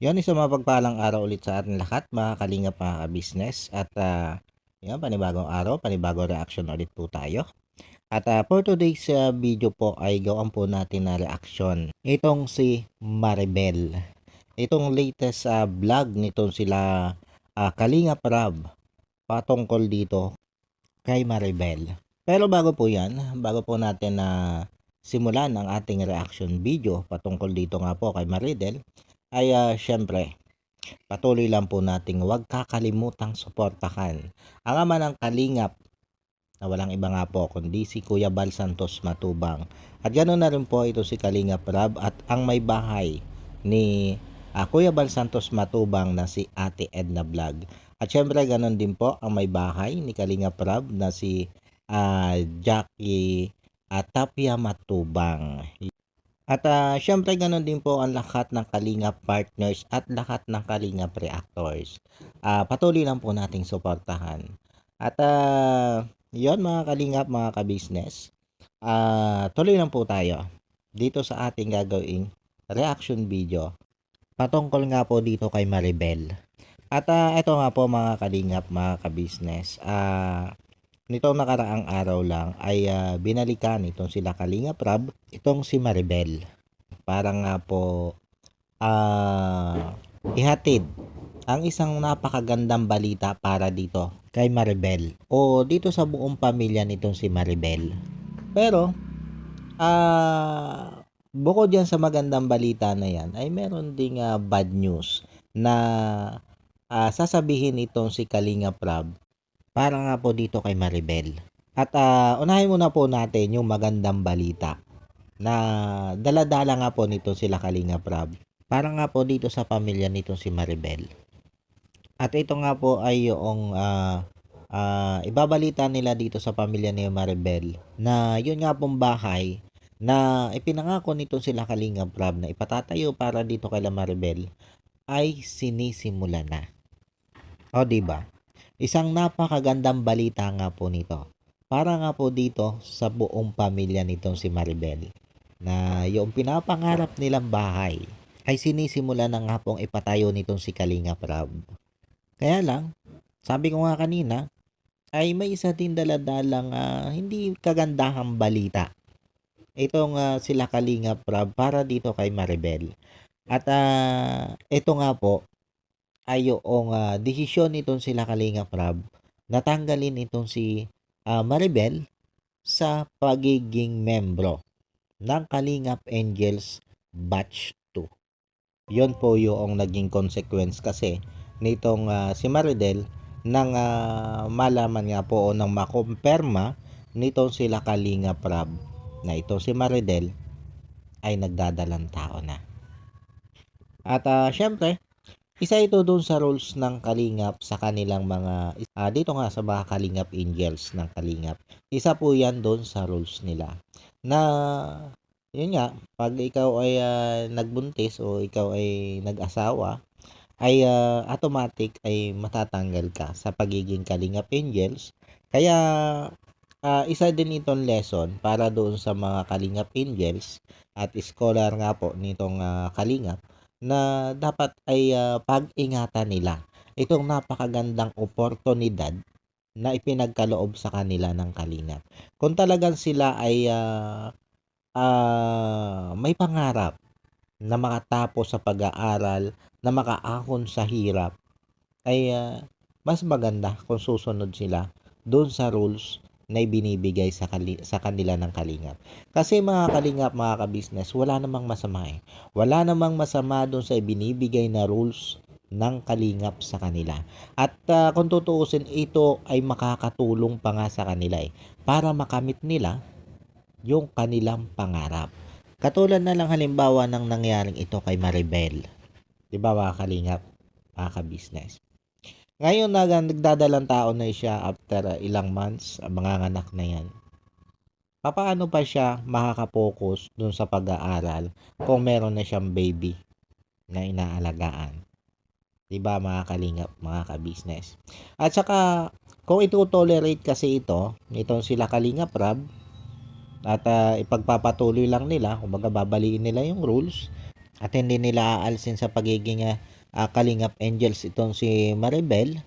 Yun, isang mapagpalang araw ulit sa ating lahat, mga kalingap, mga ka-business. At yan, panibagong araw, panibagong reaction ulit po tayo. At for today's video po ay gawan po natin na reaction. Itong si Maribel. Itong latest vlog nitong sila Kalingap Rab patungkol dito kay Maribel. Pero bago po yan, bago po natin na simulan ang ating reaction video patungkol dito nga po kay Maribel, ay syempre, patuloy lang po nating huwag kakalimutang suportahan ang ama ng Kalingap na walang iba nga po kundi si Kuya Bal Santos Matubang. At ganoon na rin po ito si Kalingap Rab at ang may bahay ni Kuya Bal Santos Matubang na si Ate Edna Vlog. At syempre ganoon din po ang may bahay ni Kalingap Rab na si Jackie Tapia Matubang. At syempre ganoon din po ang lahat ng Kalingap partners at lahat ng Kalingap reactors. Patuloy lang po nating suportahan. At yon mga Kalingap, mga ka-business. Tuloy lang po tayo dito sa ating gagawing reaction video patungkol nga po dito kay Maribel. At ito nga po mga Kalingap, mga ka-business. Nitong nakaraang araw lang ay binalikan itong sila Kalingap Rab, itong si Maribel. Para nga po ihatid ang isang napakagandang balita para dito kay Maribel o dito sa buong pamilya nitong si Maribel. Pero bukod yan sa magandang balita na yan ay meron ding bad news na sasabihin itong si Kalingap Rab para nga po dito kay Maribel. At unahin muna po natin yung magandang balita na daladala nga po nito sila Kalingap Rab para nga po dito sa pamilya nito si Maribel. At ito nga po ay yung ibabalita nila dito sa pamilya ni Maribel na yun nga pong bahay na ipinangako nito sila Kalingap Rab na ipatatayo para dito kay Maribel ay sinisimula na. O diba? Isang napakagandang balita nga po nito. Para nga po dito sa buong pamilya nitong si Maribel na yung pinapangarap nilang bahay ay sinisimula na nga pong ipatayo nitong si Kalingap Rab. Kaya lang, sabi ko nga kanina, ay may isa din daladalang hindi kagandahang balita. Itong sila Kalingap Rab para dito kay Maribel. At ito nga po ay yung desisyon nitong sila Kalingap Rab na tanggalin itong si Maribel sa pagiging membro ng Kalingap Angels Batch 2. Yon po yung naging consequence kasi nitong si Maribel nang malaman nga po o nang makumpirma nitong sila Kalingap Rab na ito si Maribel ay nagdadalang tao na. At syempre, isa ito doon sa rules ng Kalingap sa kanilang mga, dito nga sa mga Kalingap Angels ng Kalingap. Isa po yan doon sa rules nila. Na, yun nga, pag ikaw ay nagbuntis o ikaw ay nag-asawa, ay automatic ay matatanggal ka sa pagiging Kalingap Angels. Kaya, isa din itong lesson para doon sa mga Kalingap Angels at scholar nga po nitong Kalingap na dapat ay pag-ingatan nila itong napakagandang oportunidad na ipinagkaloob sa kanila ng Kalingap. Kung talagang sila ay may pangarap na makatapos sa pag-aaral, na makaahon sa hirap, ay mas maganda kung susunod sila doon sa rules na ibinibigay sa kanila ng Kalingap. Kasi mga Kalingap, mga ka-business, wala namang masama eh. Wala namang masama doon sa ibinibigay na rules ng Kalingap sa kanila. At kung tutuusin, ito ay makakatulong pa nga sa kanila eh, para makamit nila yung kanilang pangarap. Katulad na lang halimbawa ng nangyaring ito kay Maribel. Diba mga Kalingap, mga ka-business? Ngayon nagdadalang tao na siya after ilang months, mga anak na yan. Paano pa siya makakapokus dun sa pag-aaral kung meron na siyang baby na inaalagaan? Diba mga Kalingap, mga ka-business? At saka, kung ito-tolerate kasi itong sila Kalingap Rab, at ipagpapatuloy lang nila, kumbaga babaliin nila yung rules, at hindi nila aalsin sa pagiging Kalingap Angels itong si Maribel,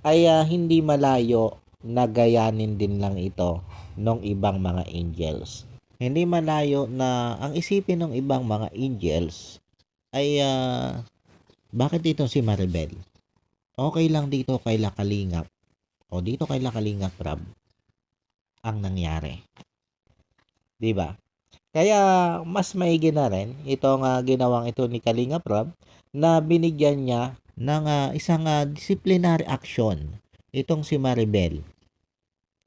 ay hindi malayo na gayanin din lang ito ng ibang mga angels. Hindi malayo na ang isipin ng ibang mga angels ay bakit itong si Maribel? Okay lang dito kay Kalingap o dito kay Kalingap Rob ang nangyari. 'Di ba? Kaya mas maigi na rin itong ginawang ito ni Kalingap Rob na binigyan niya ng isang disciplinary action itong si Maribel.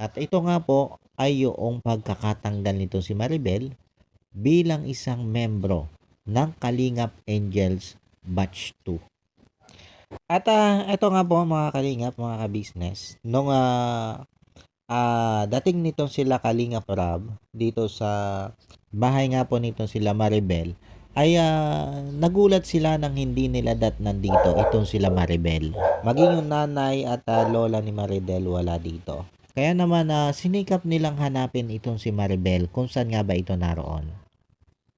At ito nga po ay yung pagkakatanggal nito si Maribel bilang isang membro ng Kalingap Angels Batch 2. At ito nga po mga Kalingap, mga ka-business, nung dating nitong sila Kalingap Rob dito sa bahay nga po nitong sila Maribel, ay nagulat sila nang hindi nila nandito itong sila Maribel. Maging yung nanay at lola ni Maribel wala dito. Kaya naman sinikap nilang hanapin itong si Maribel kung saan nga ba ito naroon.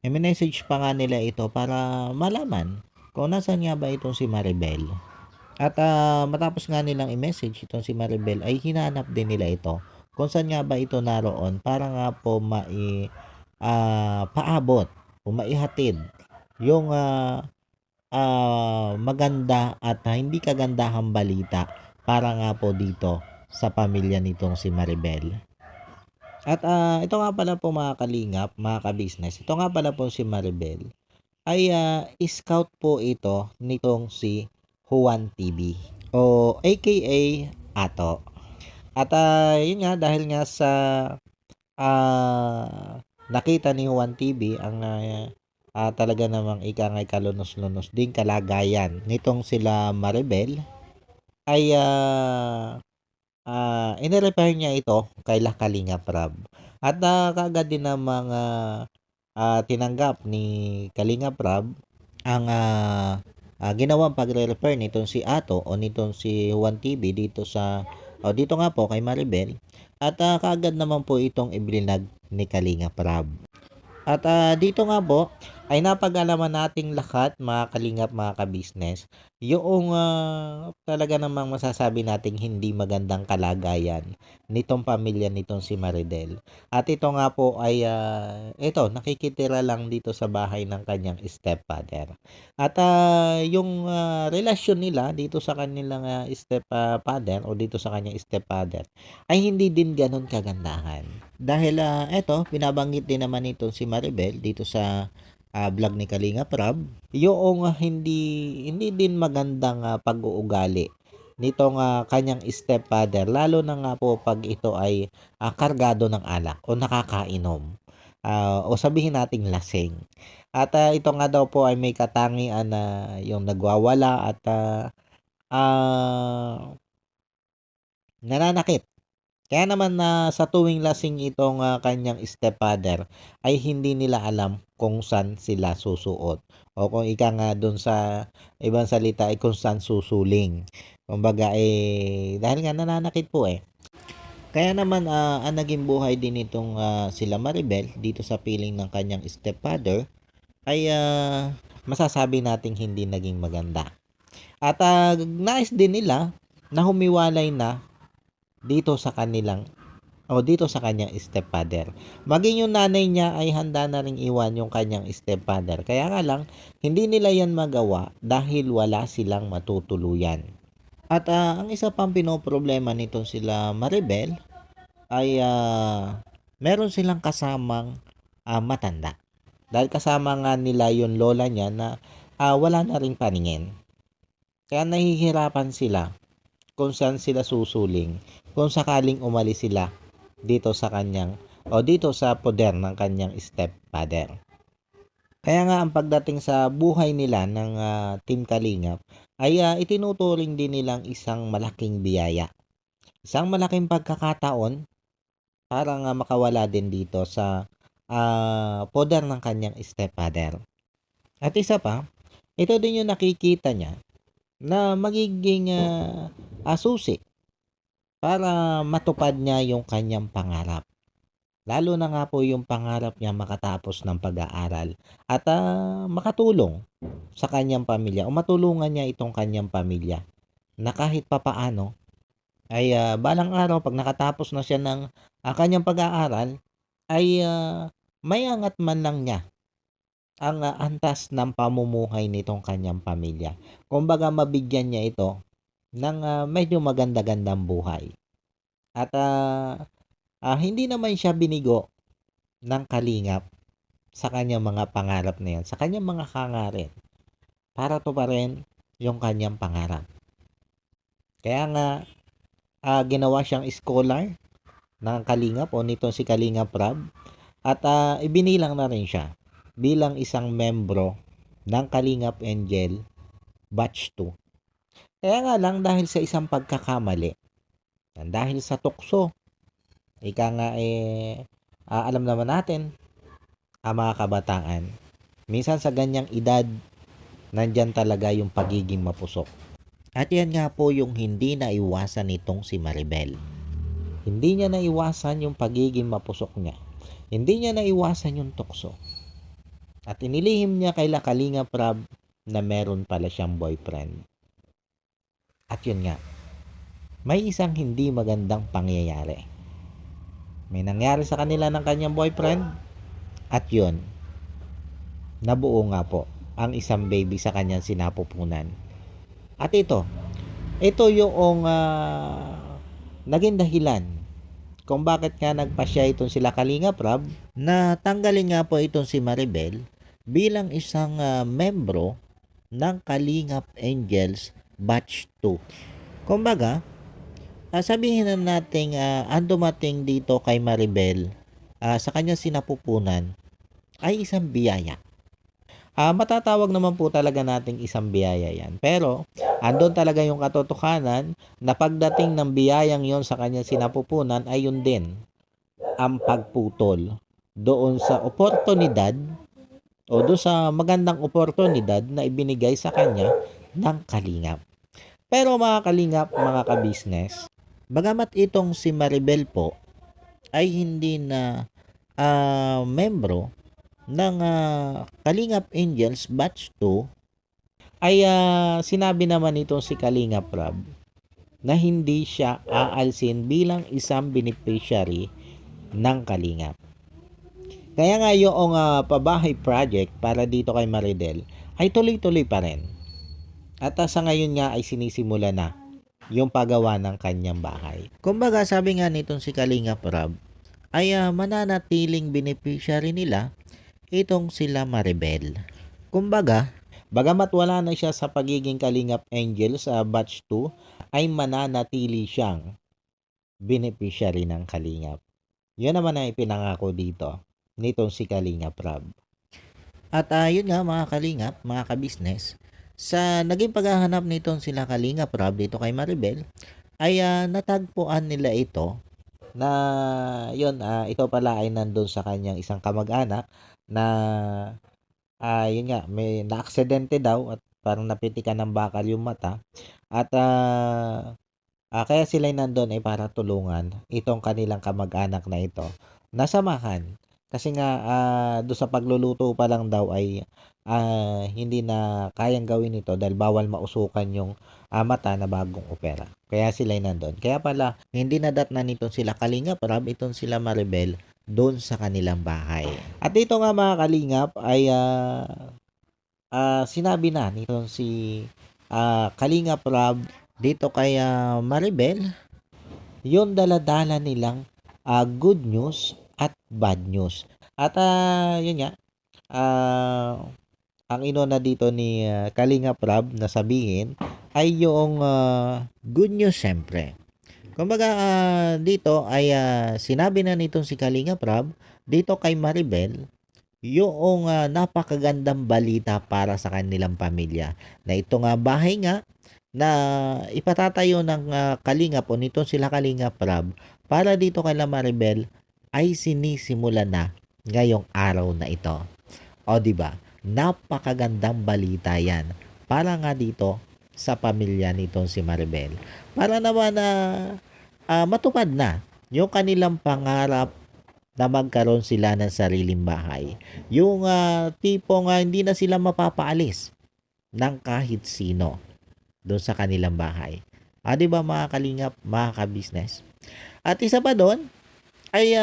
I-message pa nga nila ito para malaman kung nasaan nga ba itong si Maribel. At matapos nga nilang i-message itong si Maribel ay hinanap din nila ito kung saan nga ba ito naroon para nga po paabot o maihatid yung maganda at hindi kagandahang balita para nga po dito sa pamilya nitong si Maribel. At ito nga pala po mga Kalingap, mga ka-business, ito nga pala po si Maribel ay scout po ito nitong si Juan TV o aka Ato. At yun nga, dahil nga sa nakita ni Juan TV ang talaga namang ikangay kalunos-lunos din kalagayan nitong sila Maribel, ay inirepair niya ito kay Kalingap Rob. At kaagad din namang tinanggap ni Kalingap Rob ang ginawang pagre-repair nitong si Ato o nitong si Juan TV dito dito nga po kay Maribel. At kaagad naman po itong iblinag ni Kalingap Rob. At dito nga po ay napag-alaman nating lahat mga Kalingap, mga ka-business, yung talaga namang masasabi nating hindi magandang kalagayan nitong pamilya nitong si Maribel. At ito nga po ay ito nakikitira lang dito sa bahay ng kanyang stepfather. At yung relasyon nila dito sa kanilang stepfather o dito sa kanyang stepfather ay hindi din ganun kagandahan. Dahil ito binabanggit din naman nito si Maribel dito sa vlog ni Kalingap Rob, yung hindi din magandang pag-uugali nitong kanyang stepfather, lalo na nga po pag ito ay kargado ng alak o nakakainom o sabihin nating lasing. At ito nga daw po ay may katangian na yung nagwawala at nananakit. Kaya naman sa tuwing lasing itong kanyang stepfather ay hindi nila alam kung saan sila susuot. O kung ika nga dun sa ibang salita ay kung saan susuling. Kumbaga dahil nga nananakit po Kaya naman ang naging buhay din itong sila Maribel dito sa piling ng kanyang stepfather ay masasabi nating hindi naging maganda. At nais din nila na humiwalay na dito sa kanyang stepfather. Maging yung nanay niya ay handa na ring iwan yung kanyang stepfather. Kaya nga lang, hindi nila yan magawa dahil wala silang matutuluyan. At ang isa pang pinoproblema nito sila Maribel ay meron silang kasamang matanda. Dahil kasama nga nila yung lola niya na wala na ring paningin. Kaya nahihirapan sila kung saan sila susuling kung sakaling umalis sila dito sa dito sa poder ng kanyang stepfather. Kaya nga ang pagdating sa buhay nila ng Team Kalingap ay itinuturing din nilang isang malaking biyaya. Isang malaking pagkakataon para nga makawala din dito sa poder ng kanyang stepfather. At isa pa, ito din yung nakikita niya na magiging susi para matupad niya yung kanyang pangarap. Lalo na nga po yung pangarap niya makatapos ng pag-aaral at makatulong sa kanyang pamilya o matulungan niya itong kanyang pamilya na kahit papaano ay balang araw 'pag nakatapos na siya ng kanyang pag-aaral ay maiangat man lang niya ang antas ng pamumuhay nitong kanyang pamilya. Kumbaga mabigyan niya ito ng medyo maganda-gandang buhay. At hindi naman siya binigo ng kalingap sa kanyang mga pangarap na yan, sa kanyang mga hangarin para to pa rin yung kanyang pangarap. Kaya nga ginawa siyang scholar ng Kalingap o nitong si Kalingap Rab at ibinilang na rin siya bilang isang membro ng Kalingap Angel Batch 2. Kaya nga lang dahil sa isang pagkakamali, dahil sa tukso, ika nga alam naman natin, mga kabataan, minsan sa ganyang edad, nandyan talaga yung pagiging mapusok. At yan nga po yung hindi naiwasan nitong si Maribel. Hindi niya naiwasan yung pagiging mapusok niya. Hindi niya naiwasan yung tukso. At inilihim niya kay Kalingap Rab na meron pala siyang boyfriend. At yun nga, may isang hindi magandang pangyayari. May nangyari sa kanila ng kanyang boyfriend at yun, nabuo nga po ang isang baby sa kanyang sinapupunan. At ito yung naging dahilan kung bakit nga nagpasya itong sila Kalingap Rab na tanggalin nga po itong si Maribel bilang isang membro ng Kalingap Angels Batch 2. Kumbaga, sabihin na natin ang dumating dito kay Maribel sa kanyang sinapupunan ay isang biyaya. Matatawag naman po talaga nating isang biyaya yan. Pero, andun talaga yung katotohanan na pagdating ng biyayang yon sa kanyang sinapupunan ay yun din ang pagputol doon sa oportunidad o doon sa magandang oportunidad na ibinigay sa kanya ng Kalingap. Pero mga Kalingap, mga ka-business, bagamat itong si Maribel po ay hindi na membro ng Kalingap Angels Batch 2 ay sinabi naman itong si Kalingap Rab na hindi siya aalsin bilang isang beneficiary ng Kalingap. Kaya nga yung pabahay project para dito kay Maribel ay tuloy-tuloy pa rin. At sa ngayon nga ay sinisimula na yung paggawa ng kanyang bahay. Kumbaga sabi nga nitong si Kalingap Rab ay mananatiling beneficiary nila itong sila Maribel. Kumbaga, bagamat wala na siya sa pagiging Kalingap Angel sa Batch 2, ay mananatili siyang beneficiary ng Kalingap. Yun naman ang ipinangako dito nitong si Kalingap Rab. At yun nga mga Kalingap, mga ka-business, sa naging paghahanap nitong sila Kalingap Rab dito kay Maribel, ay natagpuan nila ito na yun, ito pala ay nandun sa kanyang isang kamag-anak na yun nga, may na-aksidente daw at parang napitikan ng bakal yung mata at kaya sila nandun ay para tulungan itong kanilang kamag-anak na ito nasamahan kasi nga doon sa pagluluto pa lang daw ay hindi na kayang gawin ito dahil bawal mausukan yung mata na bagong opera. Kaya sila nandun. Kaya pala, hindi nadatnan nito sila Kalingap Rab, itong sila Maribel doon sa kanilang bahay. At dito nga mga Kalingap ay sinabi na nitong si Kalingap Rab dito kay Maribel yung daladala nilang good news at bad news. At yun nga, ang inuna dito ni Kalingap Rab na sabihin ay yung good news syempre. Kumbaga dito ay sinabi na nitong si Kalingap Rab dito kay Maribel yung napakagandang balita para sa kanilang pamilya na ito nga bahay nga na ipatatayo ng Kalingap o nitong sila Kalingap Rab para dito kay Maribel ay sinisimula na ngayong araw na ito. O diba? Napakagandang balita yan para nga dito sa pamilya nitong si Maribel. Para naman na matupad na yung kanilang pangarap na magkaroon sila ng sariling bahay. Yung tipong hindi na sila mapapaalis ng kahit sino doon sa kanilang bahay. 'Di ba mga kalingap, mga ka-business? At isa pa doon ay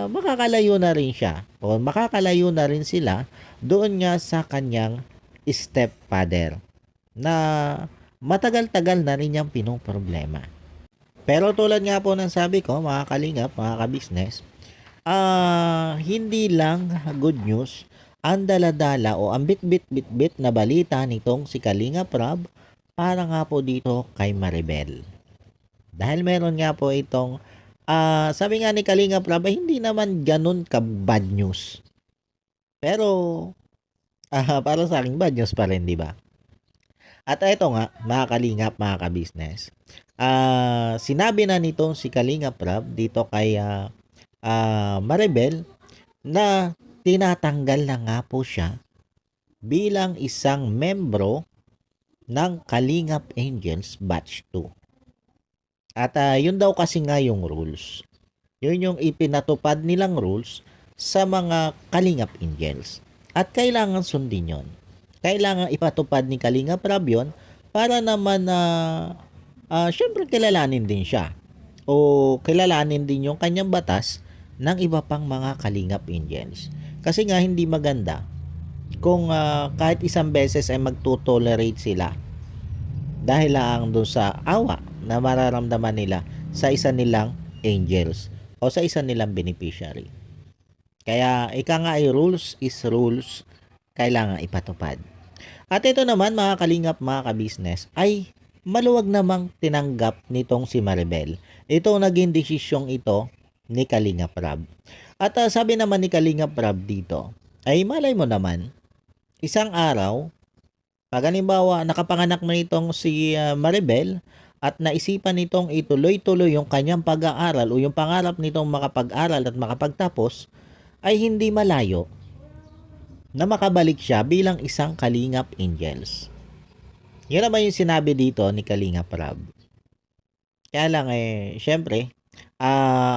makakalayo na rin siya o makakalayo na rin sila doon nga sa kanyang stepfather na matagal-tagal na rin niyang pinoproblema. Pero tulad nga po ng sabi ko, mga kalingap, mga ka-business, hindi lang good news ang daladala o ang bit-bit-bit-bit na balita nitong si Kalingap Rob para nga po dito kay Maribel. Dahil meron nga po itong, sabi nga ni Kalingap Rob, ay hindi naman ganun ka-bad news. Pero, para sa akin, bad news pa rin, di ba? At ito nga, mga Kalingap, mga ka-business, sinabi na nitong si Kalingap Rob dito kay Maribel na tinatanggal na nga po siya bilang isang membro ng Kalingap Angels Batch 2. At yun daw kasi nga yung rules. Yun yung ipinatupad nilang rules sa mga Kalingap Angels. At kailangan sundin yun. Kailangan ipatupad ni Kalingap Rob yun para naman syempre kilalanin din siya. O kilalanin din yung kanyang batas ng iba pang mga Kalingap Angels. Kasi nga hindi maganda kung kahit isang beses ay magtutolerate sila dahil lang doon sa awa na mararamdaman nila sa isa nilang angels o sa isa nilang beneficiary. Kaya ika nga ay rules is rules, kailangan ipatupad. At ito naman mga Kalingap, mga ka-business, ay maluwag namang tinanggap nitong si Maribel. Ito naging desisyong ito ni Kalingap Rob. At sabi naman ni Kalingap Rob dito, ay malay mo naman, isang araw, pag halimbawa nakapanganak na itong si Maribel at naisipan nitong ituloy-tuloy yung kanyang pag-aaral o yung pangarap nitong makapag-aral at makapagtapos, ay hindi malayo na makabalik siya bilang isang Kalingap Angels. Yan naman yung sinabi dito ni Kalingap Rob. Kaya lang syempre,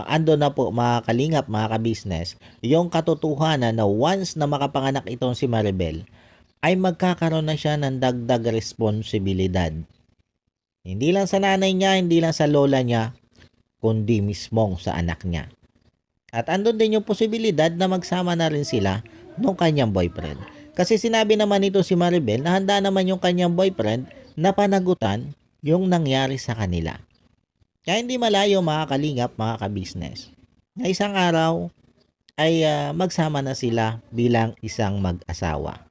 ando na po mga Kalingap, mga ka-business, yung katotohanan na once na makapanganak itong si Maribel, ay magkakaroon na siya ng dagdag responsibilidad. Hindi lang sa nanay niya, hindi lang sa lola niya, kundi mismong sa anak niya. At andun din yung posibilidad na magsama na rin sila nung kanyang boyfriend. Kasi sinabi naman nito si Maribel na handa naman yung kanyang boyfriend na panagutan yung nangyari sa kanila. Kaya hindi malayo mga Kalingap, mga ka-business, na isang araw ay magsama na sila bilang isang mag-asawa.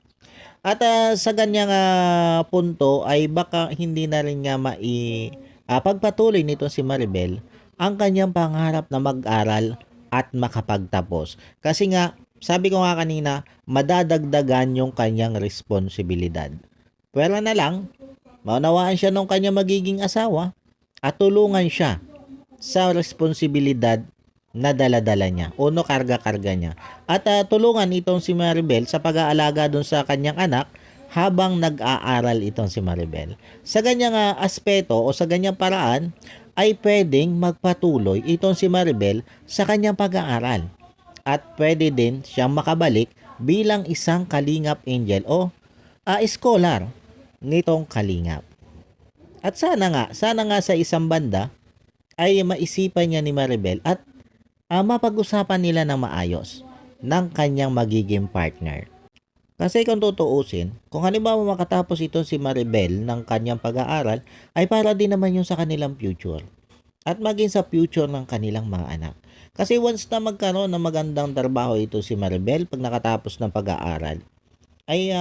At sa ganyang punto ay baka hindi na rin nga pagpatuloy nito si Maribel ang kanyang pangarap na mag-aral at makapagtapos. Kasi nga, sabi ko nga kanina, madadagdagan yung kanyang responsibilidad. Pwera na lang, maunawaan siya ng kanyang magiging asawa at tulungan siya sa responsibilidad na dala-dala niya o no karga-karga niya. At tulungan itong si Maribel sa pag-aalaga dun sa kanyang anak habang nag-aaral itong si Maribel. Sa ganyang aspeto o sa ganyang paraan ay pwedeng magpatuloy itong si Maribel sa kanyang pag-aaral. At pwede din siyang makabalik bilang isang Kalingap Angel o scholar nitong Kalingap. At sana nga sa isang banda ay maisipan niya ni Maribel at mapag-usapan nila ng maayos ng kanyang magiging partner. Kasi kung tutuusin, kung halimbawa makatapos ito si Maribel ng kanyang pag-aaral, ay para din naman yun sa kanilang future. At maging sa future ng kanilang mga anak. Kasi once na magkaroon ng magandang trabaho ito si Maribel pag nakatapos ng pag-aaral, ay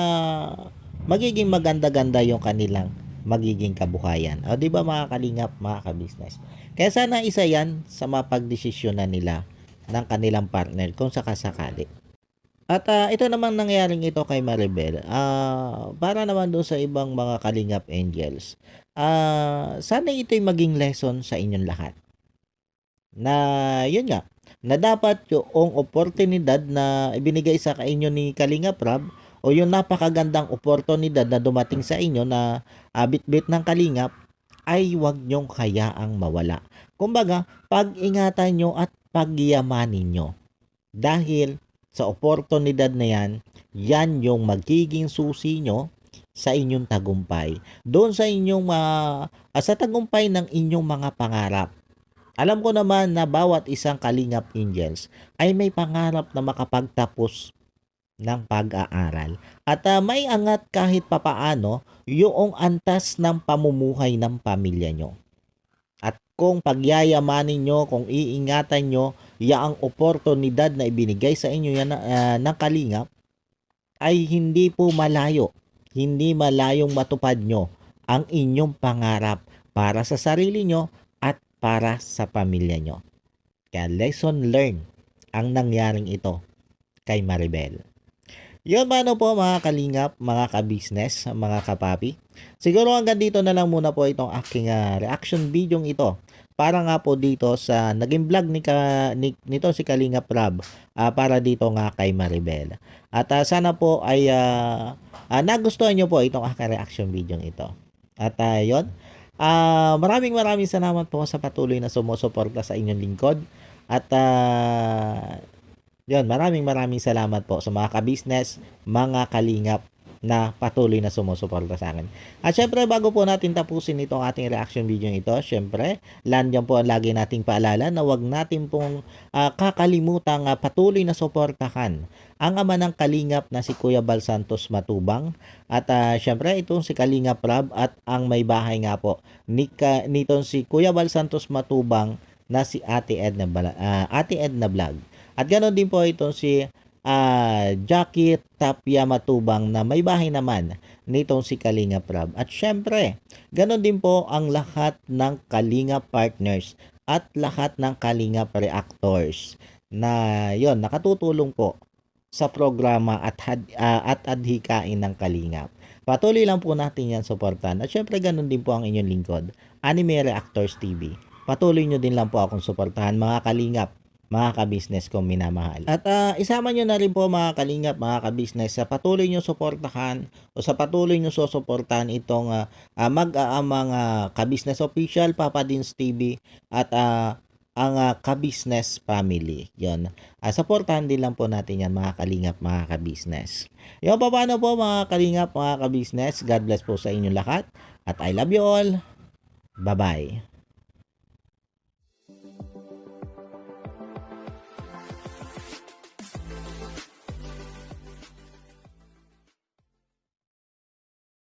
magiging maganda-ganda yung kanilang magiging kabuhayan. O di ba mga Kalingap, mga ka-business? Kaya sana isa yan sa mapagdesisyonan nila ng kanilang partner kung sakasakali. At ito namang nangyaring ito kay Maribel, para naman doon sa ibang mga Kalingap Angels, sana ito'y maging lesson sa inyong lahat. Na yun nga, na dapat yung oportunidad na ibinigay sa inyo ni Kalingap Rob o yung napakagandang oportunidad na dumating sa inyo na bit-bit ng Kalingap ay huwag nyong hayaang mawala. Kumbaga, pag-ingatan nyo at pagyamanin nyo Dahil sa oportunidad na yan, yan yung magiging susi nyo sa inyong tagumpay. Doon sa inyong sa tagumpay ng inyong mga pangarap. Alam ko naman na bawat isang Kalingap Angels ay may pangarap na makapagtapos ng pag-aaral. At may angat kahit papaano yung antas ng pamumuhay ng pamilya nyo. At kung pagyayamanin nyo, kung iingatan nyo, yaang oportunidad na ibinigay sa inyo yan ng Kalingap, ay hindi po malayo. Hindi malayong matupad nyo ang inyong pangarap para sa sarili nyo at para sa pamilya nyo. Kaya lesson learned ang nangyaring ito kay Maribel. Yun paano po mga kalingap, mga ka-business, mga kapapi. Siguro hanggang dito na lang muna po itong aking reaction video ito. Para nga po dito sa naging vlog nito si Kalingap Rab para dito nga kay Maribel. At sana po ay nagustuhan nyo po itong aking reaction video ito. At yun, maraming salamat po sa patuloy na sumusuporta sa inyong lingkod. At yun, maraming salamat po sa mga ka-business, mga kalingap na patuloy na sumusuporta sa akin. At syempre, bago po natin tapusin itong ating reaction video ito, syempre, landyan po ang lagi nating paalala na wag natin pong kakalimutang patuloy na suportahan ang ama ng kalingap na si Kuya Bal Santos Matubang. At syempre, itong si Kalingap Rab at ang may bahay nga po nitong si Kuya Bal Santos Matubang na si Ate Edna Vlog. At ganoon din po itong si Jackie Tapia Matubang na may bahay naman nitong si Kalingap Rab. At syempre, ganon din po ang lahat ng Kalingap partners at lahat ng Kalingap reactors na yon nakatutulong po sa programa at adhikain ng Kalingap. Patuloy lang po natin yan suportan. At syempre, ganon din po ang inyong lingkod, Anime Reactors TV. Patuloy nyo din lang po akong suportahan mga Kalingap, mga ka-business kong minamahal. At isama nyo na rin po mga kalingap, mga ka-business sa patuloy nyo suportahan o sa patuloy nyo susuportahan itong mag-aamang ka-business official, Papa Dins TV at ang ka-business family. Yun. Supportahan din lang po natin yan mga kalingap, mga ka-business. Yung paano po mga kalingap, mga ka-business. God bless po sa inyong lahat. At I love you all. Bye-bye.